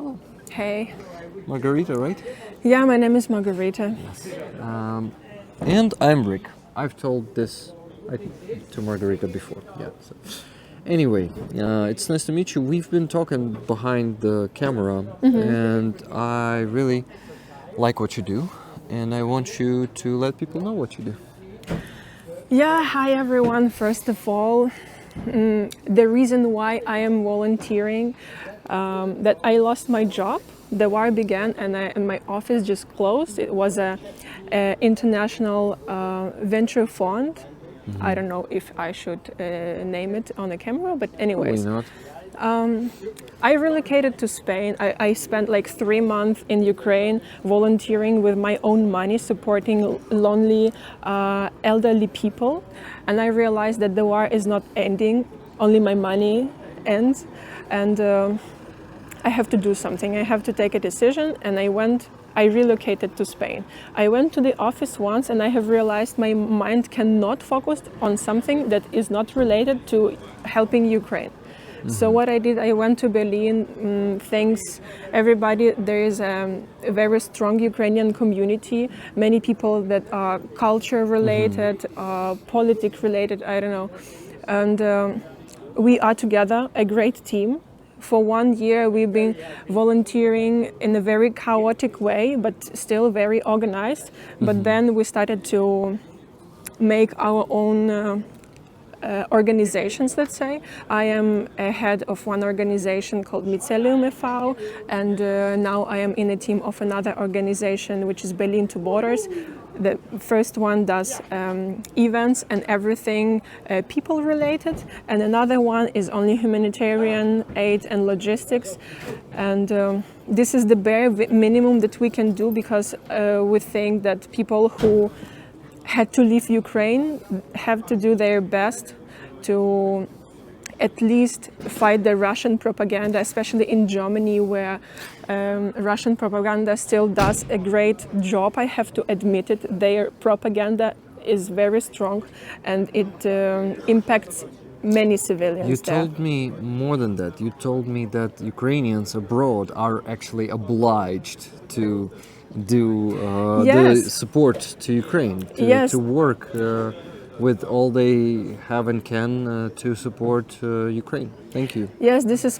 Hello. Hey. Margarita, right? Yeah, my name is Margarita. And I'm Rick. I've told this to Margarita before. Yeah. So. Anyway, it's nice to meet you. We've been talking behind the camera, and I really like what you do, and I want you to let people know what you do. Yeah, hi everyone. First of all, the reason why I am volunteering, that I lost my job. The war began and my office just closed. It was a international venture fund. I don't know if I should name it on the camera, but anyways. Probably not. I relocated to Spain. I spent like 3 months in Ukraine volunteering with my own money, supporting lonely elderly people. And I realized that the war is not ending, only my money ends. And I have to do something. I have to take a decision. And I relocated to Spain. I went to the office once and I have realized my mind cannot focus on something that is not related to helping Ukraine. So what I did, I went to Berlin, thanks everybody. There is a very strong Ukrainian community, many people that are culture related, politics related, I don't know. And we are together, a great team. For 1 year, we've been volunteering in a very chaotic way, but still very organized. But then we started to make our own organizations, let's say. I am a head of one organization called Mycelium e.V., and now I am in a team of another organization, which is Berlin to Borders. The first one does events and everything people related, and another one is only humanitarian aid and logistics. And this is the bare minimum that we can do, because we think that people who had to leave Ukraine have to do their best to at least fight the Russian propaganda, especially in Germany, where Russian propaganda still does a great job. I have to admit it. Their propaganda is very strong, and it impacts many civilians. You told me more than that. You told me that Ukrainians abroad are actually obliged to do the support to Ukraine, to work with all they have and can to support Ukraine. Thank you. Yes, this is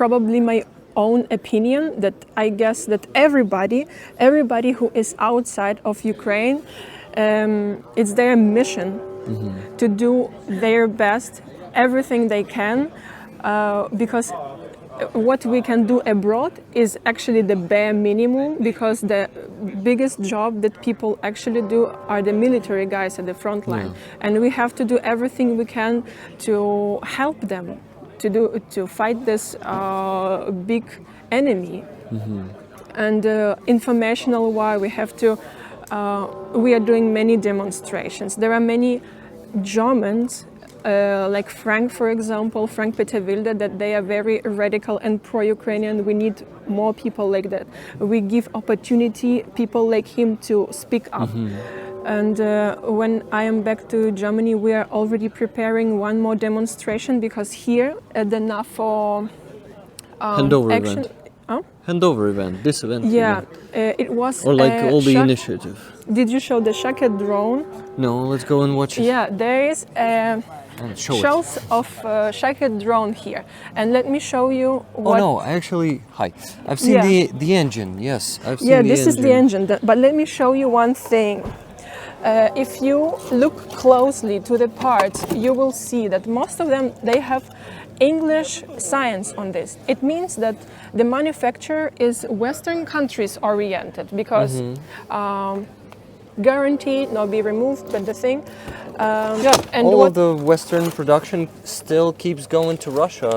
probably my own opinion, that I guess that everybody who is outside of Ukraine, it's their mission to do their best, everything they can, because what we can do abroad is actually the bare minimum, because the biggest job that people actually do are the military guys at the front line. And we have to do everything we can to help them to fight this big enemy. And informational war, we are doing many demonstrations. There are many Germans, like Frank, for example, Frank Peter Wilde, that they are very radical and pro-Ukrainian. We need more people like that. We give opportunity people like him to speak up. And when I am back to Germany, we are already preparing one more demonstration, because here at the NAFO Handover action, event. Handover event. This event. Yeah, it was. Or like all the initiative. Did you show the Shaka drone? No, let's go and watch it. Yeah, there is shows of Shaka drone here, and let me show you what. Oh no! Hi. I've seen the engine. Yes, I've seen the engine. Yeah, this is the engine. But let me show you one thing. If you look closely to the parts, you will see that most of them, they have English science on this. It means that the manufacturer is Western countries oriented, because guaranteed not be removed, but the thing. And all of the Western production still keeps going to Russia,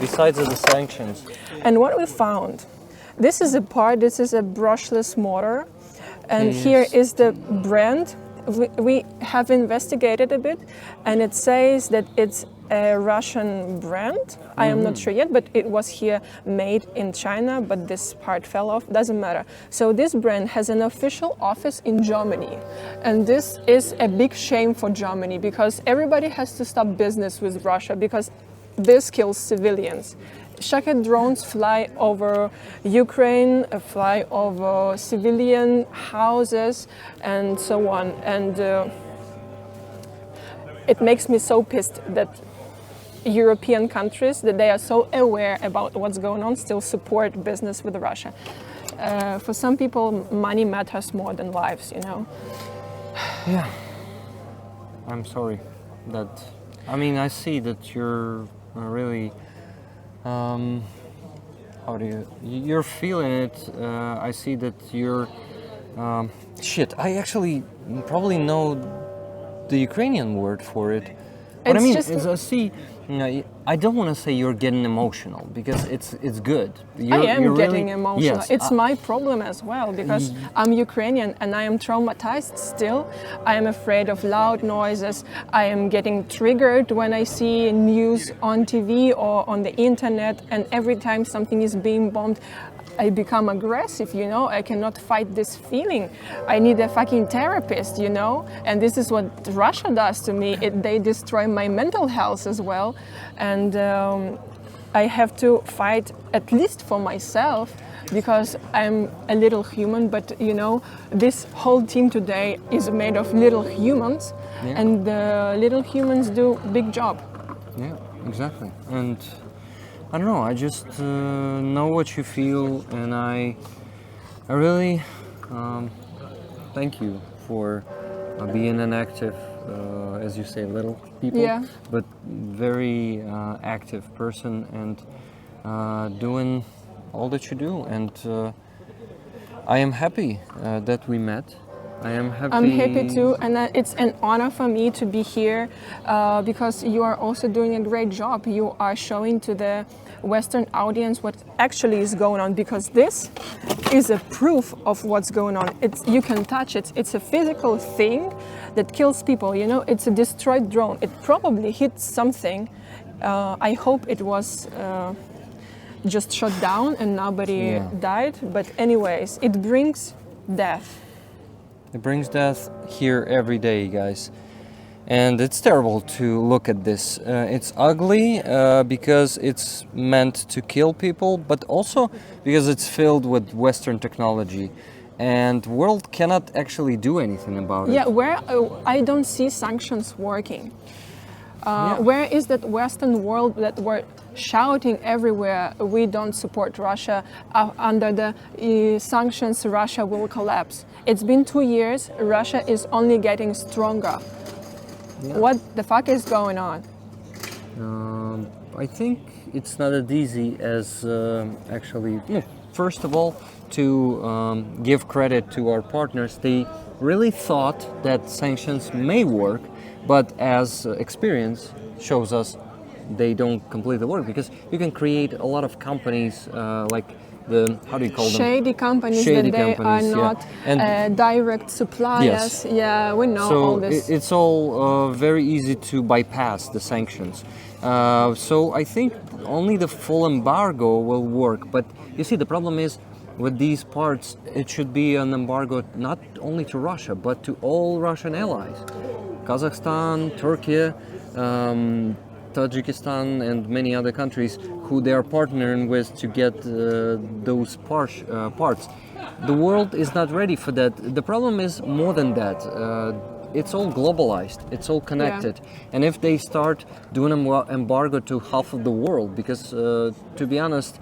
besides the sanctions. And what we found, this is a brushless motor, and here is the brand. We have investigated a bit, and it says that it's a Russian brand. I am not sure yet, but it was here made in China, but this part fell off, doesn't matter. So this brand has an official office in Germany, and this is a big shame for Germany, because everybody has to stop business with Russia, because this kills civilians. Shahed drones fly over Ukraine, fly over civilian houses, and so on. And it makes me so pissed that European countries, that they are so aware about what's going on, still support business with Russia. For some people, money matters more than lives, you know. Yeah. I'm sorry that. I mean, I see that you're really. How do you're feeling it? I see that you're. Shit, I actually probably know the Ukrainian word for it. What I It's mean just- is, see, I don't want to say you're getting emotional because it's good. I am you're getting really, emotional. Yes, It's my problem as well because I'm Ukrainian and I am traumatized still. I am afraid of loud noises. I am getting triggered when I see news on TV or on the internet, and every time something is being bombed, I become aggressive, you know. I cannot fight this feeling. I need a fucking therapist, you know. And this is what Russia does to me. They destroy my mental health as well. And I have to fight at least for myself because I'm a little human. But, you know, this whole team today is made of little humans. Yeah. And the little humans do big job. Yeah, exactly. And I don't know. I just know what you feel, and I really thank you for being an active, as you say, little people, Yeah. but very active person, and doing all that you do. And I am happy that we met. I am happy. I'm happy too, and it's an honor for me to be here because you are also doing a great job. You are showing to the Western audience what actually is going on, because this is a proof of what's going on. You can touch it. It's a physical thing that kills people. You know, it's a destroyed drone. It probably hit something. I hope it was just shot down and nobody died. But anyways, it brings death. It brings death here every day, guys. And it's terrible to look at this. It's ugly because it's meant to kill people, but also because it's filled with Western technology. And the world cannot actually do anything about it. Yeah, where I don't see sanctions working. Where is that Western world that were shouting everywhere, we don't support Russia, under the sanctions Russia will collapse? It's been 2 years, Russia is only getting stronger. Yeah. What the fuck is going on? I think it's not as easy as actually, first of all, to give credit to our partners. They really thought that sanctions may work, but as experience shows us, they don't completely work, because you can create a lot of companies like the, how do you call them? Shady companies Shady that they companies, are not And direct suppliers. Yes. Yeah, we know so all this. it's all very easy to bypass the sanctions. So I think only the full embargo will work. But you see, the problem is with these parts, it should be an embargo not only to Russia, but to all Russian allies. Kazakhstan, Turkey, Tajikistan, and many other countries who they are partnering with to get those parts. The world is not ready for that. The problem is more than that. It's all globalized, it's all connected. And if they start doing an embargo to half of the world, because to be honest,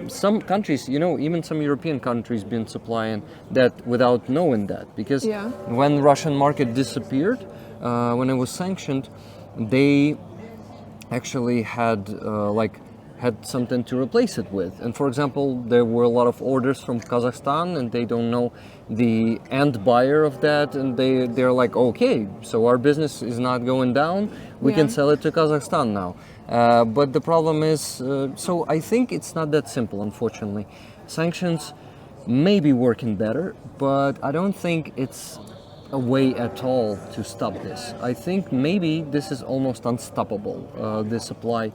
some countries, you know, even some European countries been supplying that without knowing that, because when Russian market disappeared, when it was sanctioned, they actually had had something to replace it with. And for example, there were a lot of orders from Kazakhstan, and they don't know the end buyer of that, and they're like, okay, so our business is not going down, we can sell it to Kazakhstan now. But the problem is, so I think it's not that simple, unfortunately. Sanctions may be working better, but I don't think it's a way at all to stop this. I think maybe this is almost unstoppable, the supply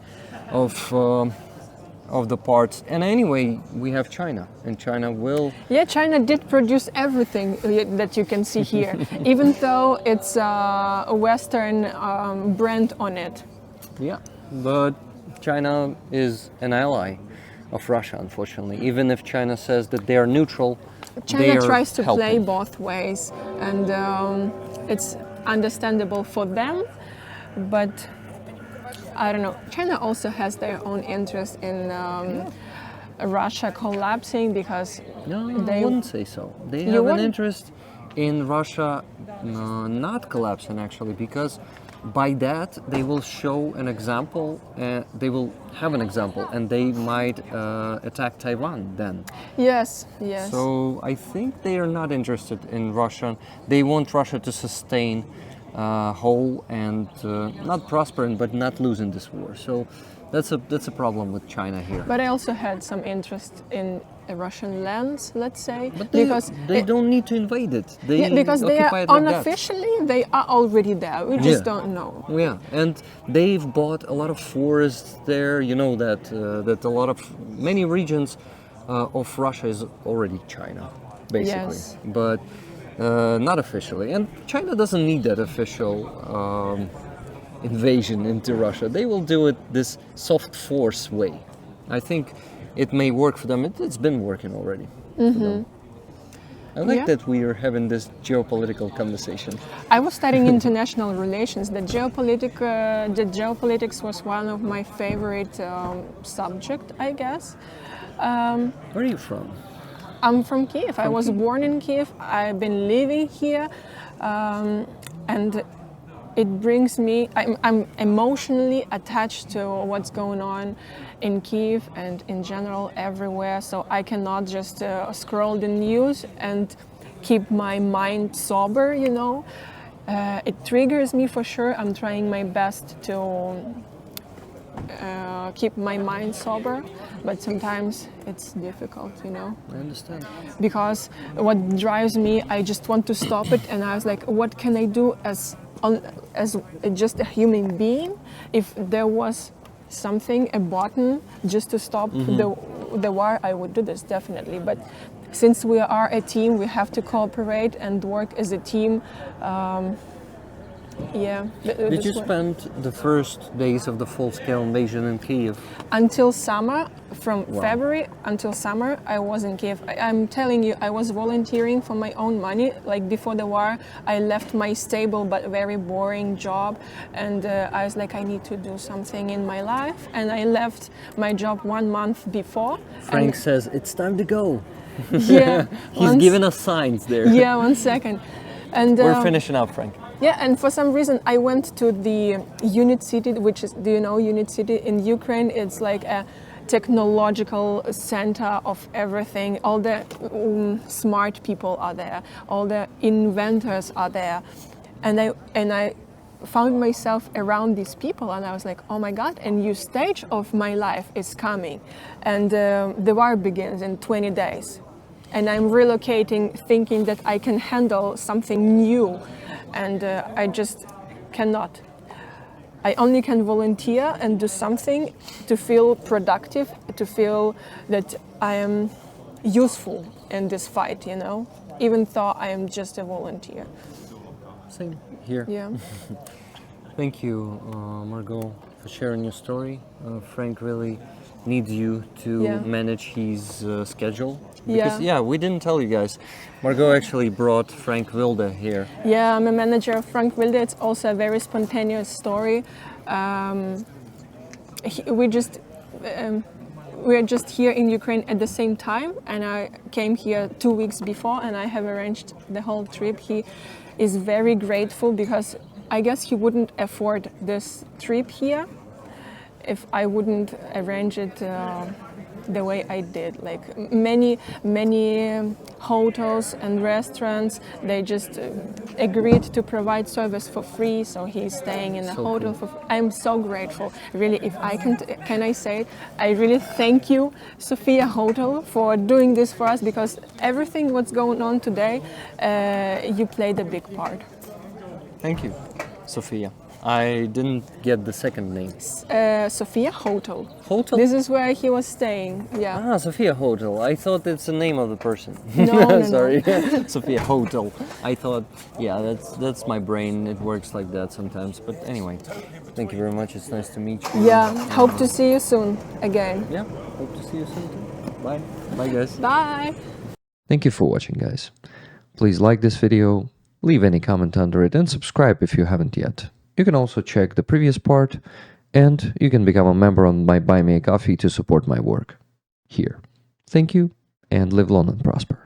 of the parts. And anyway, we have China, and China will... Yeah, China did produce everything that you can see here, even though it's a Western brand on it. Yeah, but China is an ally of Russia, unfortunately. Even if China says that they are neutral, they China are tries to play helping. both ways, and it's understandable for them, but I don't know. China also has their own interest in Russia collapsing because No, I they. wouldn't say so. They You have an wouldn't? interest in Russia not collapsing, actually, because by that they will show an example, they will have an example, and they might attack Taiwan then. Yes, yes. So I think they are not interested in Russia. They want Russia to sustain whole and not prospering, but not losing this war. So that's a problem with China here. But I also had some interest in Russian lands, let's say, But they don't need to invade it. They yeah, because they occupy are it like that. unofficially they are already there. We just Yeah. don't know. Yeah, and they've bought a lot of forests there. You know that that a lot of many regions of Russia is already China, basically, Yes. but not officially. And China doesn't need that official invasion into Russia. They will do it this soft force way. I think it may work for them. It's been working already for them. I like Yeah. that we are having this geopolitical conversation. I was studying international relations. The geopolitics was one of my favorite subject, I guess. Where are you from? I'm from Kiev. I was born in Kiev. I've been living here, and it brings me. I'm emotionally attached to what's going on in Kiev and in general everywhere. So I cannot just scroll the news and keep my mind sober. You know, it triggers me for sure. I'm trying my best to keep my mind sober, but sometimes it's difficult. You know. I understand. Because what drives me, I just want to stop it, and I was like, what can I do as just a human being? If there was something, a button, just to stop the war, I would do this definitely. But since we are a team, we have to cooperate and work as a team. Yeah. Did you spend the first days of the full-scale invasion in Kiev? Until summer, from February until summer, I was in Kiev. I'm telling you, I was volunteering for my own money. Like before the war, I left my stable but very boring job, and I was like, I need to do something in my life. And I left my job 1 month before. Frank says it's time to go. Yeah, He's giving us signs there. Yeah, 1 second. And We're finishing up, Frank. yeah, and for some reason I went to the Unit City, which is, do you know Unit City in Ukraine? It's like a technological center of everything. All the smart people are there. All the inventors are there. And I found myself around these people, and I was like, oh my God, a new stage of my life is coming. And the war begins in 20 days. And I'm relocating thinking that I can handle something new. And I just cannot. I only can volunteer and do something to feel productive, to feel that I am useful in this fight, you know, even though I am just a volunteer. Same here. Yeah. Thank you, Margo, for sharing your story. Frank really needs you to manage his schedule. Because, we didn't tell you guys. Margo actually brought Frank Wilde here. Yeah, I'm a manager of Frank Wilde. It's also a very spontaneous story. We're just here in Ukraine at the same time, and I came here 2 weeks before, and I have arranged the whole trip. He is very grateful because I guess he wouldn't afford this trip here if I wouldn't arrange it the way I did. Like many hotels and restaurants, they just agreed to provide service for free, so he's staying in the hotel for free. I'm so grateful, really. If I can I say it? I really thank you, Sofia Hotel, for doing this for us, because everything what's going on today, you played a big part. Thank you, Sofia. I didn't get the second name. Sophia Hotel. Hotel? This is where he was staying. Yeah. Ah, Sophia Hotel. I thought it's the name of the person. No, Sorry. Sophia Hotel. I thought, yeah, that's my brain. It works like that sometimes. But anyway, thank you very much. It's nice to meet you. Yeah. Hope to see you soon again. Yeah, hope to see you soon too. Bye. Bye, guys. Bye. Thank you for watching, guys. Please like this video, leave any comment under it, and subscribe if you haven't yet. You can also check the previous part, and you can become a member on my Buy Me a Coffee to support my work here. Thank you, and live long and prosper.